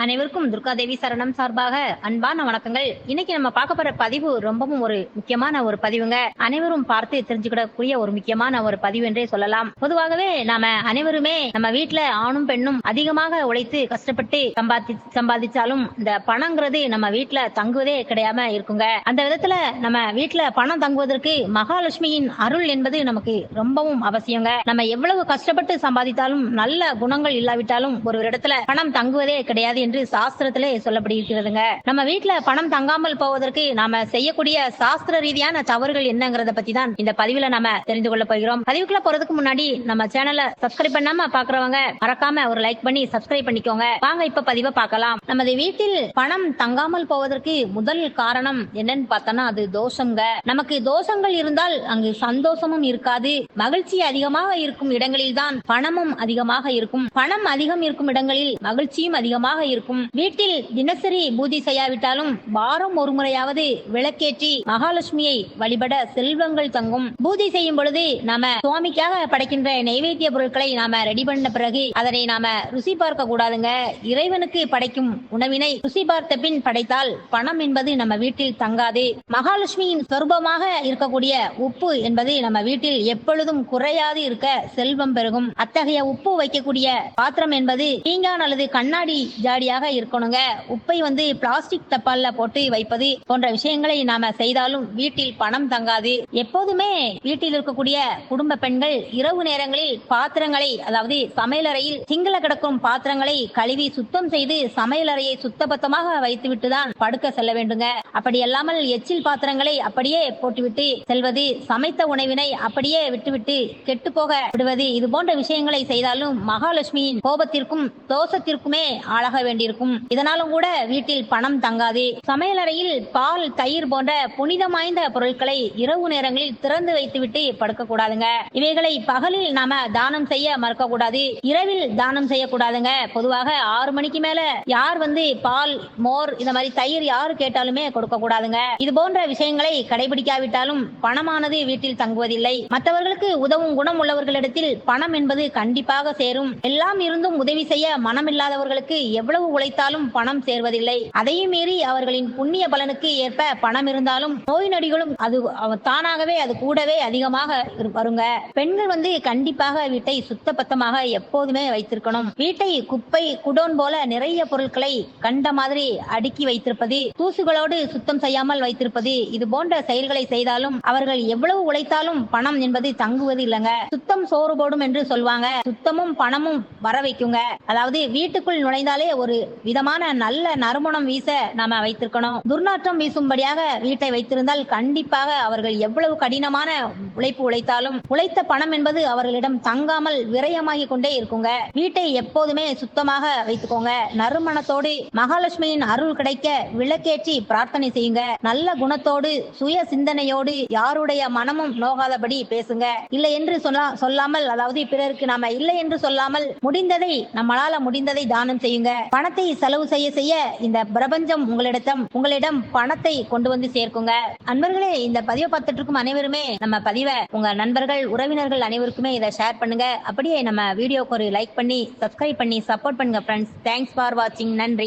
அனைவருக்கும் துர்காதேவி சரணம் சார்பாக அன்பான வணக்கங்கள். இன்னைக்கு நம்ம பார்க்க போற பதிவு ரொம்பவும் ஒரு முக்கியமான ஒரு பதிவுங்க. அனைவரும் பார்த்து தெரிஞ்சுக்கிடக்கூடிய ஒரு முக்கியமான ஒரு பதிவு என்றே சொல்லலாம். பொதுவாகவே நாம அனைவருமே நம்ம வீட்டுல ஆணும் பெண்ணும் அதிகமாக உழைத்து கஷ்டப்பட்டு சம்பாதிச்சாலும் இந்த பணங்கிறது நம்ம வீட்டுல தங்குவதே கிடையாம இருக்குங்க. அந்த விதத்துல நம்ம வீட்டுல பணம் தங்குவதற்கு மகாலட்சுமியின் அருள் என்பது நமக்கு ரொம்பவும் அவசியங்க. நம்ம எவ்வளவு கஷ்டப்பட்டு சம்பாதித்தாலும் நல்ல குணங்கள் இல்லாவிட்டாலும் ஒரு இடத்துல பணம் தங்குவதே கிடையாது என்று சாஸ்திரத்திலே சொல்லப்படுகிறதுங்க. நம்ம வீட்டுல பணம் தங்காமல் போவதற்கு நாம செய்யக்கூடிய சாஸ்திர ரீதியான தவறுகள் என்னங்கறத பத்தி தான் இந்த பதிவுல நாம தெரிந்து கொள்ள போகிறோம். பதிவுக்குள்ள போறதுக்கு முன்னாடி நம்ம சேனலை சப்ஸ்கிரைப் பண்ணாம பாக்குறவங்க மறக்காம ஒரு லைக் பண்ணி சப்ஸ்கிரைப் பண்ணிக்கோங்க. வாங்க இப்ப பதிவை பார்க்கலாம். நமது வீட்டில் பணம் தங்காமல் போவதற்கு முதல் காரணம் என்னன்னு பார்த்தோம்னா அது தோஷங்க. நமக்கு தோஷங்கள் இருந்தால் அங்கு சந்தோஷமும் இருக்காது. மகிழ்ச்சி அதிகமாக இருக்கும் இடங்களில் தான் பணமும் அதிகமாக இருக்கும். பணம் அதிகம் இருக்கும் இடங்களில் மகிழ்ச்சியும் அதிகமாக இருக்கும். வீட்டில் தினசரி பூஜை செய்யாவிட்டாலும் வாரம் ஒரு முறையாவது விளக்கேற்றி மகாலட்சுமியை வழிபட செல்வங்கள் தங்கும். பூஜை செய்யும் பொழுது நாம சுவாமிக்காக படைக்கின்ற நைவேத்திய பொருட்களை நாம ரெடி பண்ண பிறகு அதனை நாம ருசி பார்க்க கூடாதுங்க. இறைவனுக்கு படைக்கும் உணவினை ருசி பார்த்த பின் படைத்தால் பணம் என்பது நம்ம வீட்டில் தங்காது. மகாலட்சுமியின் சொரூபமாக இருக்கக்கூடிய உப்பு என்பது நம்ம வீட்டில் எப்பொழுதும் குறையாது இருக்க செல்வம் பெருகும். அத்தகைய உப்பு வைக்கக்கூடிய பாத்திரம் என்பது பீங்கான் அல்லது கண்ணாடி ஜாடியாக இருக்கணுங்க. உப்பை பிளாஸ்டிக் டப்பால்ல போட்டு வைப்பது போன்ற விஷயங்களை நாம செய்தாலும் வீட்டில் பணம் தங்காது. எப்போதுமே வீட்டில் இருக்கக்கூடிய குடும்ப பெண்கள் இரவு நேரங்களில் பாத்திரங்களை, அதாவது சமையலறையில் சிங்கள கிடக்கும் பாத்திரங்களை கழுவி சுத்தம் செய்து சமையலறையை சுத்தபத்தமாக வைத்துவிட்டு தான் படுக்க செல்ல வேண்டுங்க. அப்படி அல்லாமல் எச்சில் பாத்திரங்களை அப்படியே போட்டுவிட்டு செல்வது, சமைத்த உணவினை அப்படியே விட்டுவிட்டு கெட்டு போக விடுவது, இது போன்ற விஷயங்களை செய்தாலும் மகாலட்சுமியின் கோபத்திற்கும் தோஷத்திற்குமே ஆளாக வேண்டியிருக்கும். இதனாலும் கூட வீட்டில் பணம் தங்காது. சமையலறையில் பால், தயிர் போன்ற புனிதம் வாய்ந்த பொருட்களை இரவு நேரங்களில் திறந்து வைத்துவிட்டு படுக்க கூடாதுங்க. இவைகளை பகலில் நாம தானம் செய்ய மறக்க கூடாது. இரவில் தானம் செய்யக்கூடாதுங்க. பொதுவாக 6 மணிக்கு மேல யார் பால், மோர், இந்த மாதிரி தயிர் யாரு கேட்டாலுமே கொடுக்க கூடாதுங்க. இது போன்ற விஷயங்களை கடைபிடிக்காவிட்டாலும் பணமானது வீட்டில் தங்குவதில்லை. மற்றவர்களுக்கு உதவும் குணம் உள்ளவர்களிடத்தில் பணம் என்பது கண்டிப்பாக சேரும். எல்லாம் இருந்தும் உதவி செய்ய மனமில்லாதவர்களுக்கு எவ்வளவு உழைத்தாலும் பணம் சேர்வதில்லை. அதையும் மீறி அவர்களின் புண்ணிய பலனுக்கு ஏற்ப பணம் இருந்தாலும் நோய் நொடிகளும் அது தானாகவே அது கூடவே அதிகமாக வருங்க. பெண்கள் கண்டிப்பாக வீட்டை சுத்தபத்தமாக எப்போதுமே வைத்திருக்கணும். வீட்டை குப்பை குடோன் போல நிறைய பொருட்களை கண்ட மாதிரி அடுக்கி வைத்திருப்பது, தூசுகளோடு சுத்தம் செய்யாமல் வைத்திருப்பது, இது போன்ற செயல்களை செய்தாலும் அவர்கள் எவ்வளவு உழைத்தாலும் பணம் என்பது தங்குவது இல்லைங்க. சுத்தம் சோறு போடும் என்று சொல்வாங்க. சுத்தமும் பணமும் வர வைக்குங்க. அதாவது வீட்டுக்குள் நுழைந்தாலே ஒரு விதமான நல்ல நறுமணம் வீச நாம வைத்திருக்கணும். துர்நாற்றம் வீசும்படியாக வீட்டை வைத்திருந்தால் கண்டிப்பாக அவர்கள் எவ்வளவு கடினமான உழைப்பு உழைத்தாலும் உழைத்த பணம் என்பது அவர்களிடம் தங்காமல் விரயமாகி கொண்டே இருக்குங்க. வீட்டை எப்போதுமே சுத்தமாக வைத்துக்கோங்க. நறுமணத்தோடு மகாலட்சுமியின் அருள் கிடைக்க விளக்கேற்றி பிரார்த்தனை செய்யுங்க. நல்ல குணத்தோடு சுய சிந்தனையோடு யாருடைய மனமும் நோகாதபடி பேசுங்க. இல்லை என்று சொல்லாமல், அதாவது பிறருக்கு நாம இல்லை என்று சொல்லாமல் முடிந்ததை நம்மளால முடிந்ததை தானம் செய்யுங்க. பணத்தை செலவு செய்ய செய்ய இந்த பிரபஞ்சம் உங்களிடம் பணத்தை கொண்டு வந்து சேர்க்குங்க. அன்பர்களே, இந்த பதிவை பார்த்துட்டு இருக்கும் அனைவருமே நம்ம பதிவை உங்க நண்பர்கள், உறவினர்கள் அனைவருக்குமே இதை ஷேர் பண்ணுங்க. அப்படியே நம்ம வீடியோக்கு ஒரு லைக் பண்ணி சப்ஸ்கிரைப் பண்ணி சப்போர்ட் பண்ணுங்க ஃப்ரெண்ட்ஸ். தேங்க்ஸ் ஃபார் வாட்சிங். நன்றி.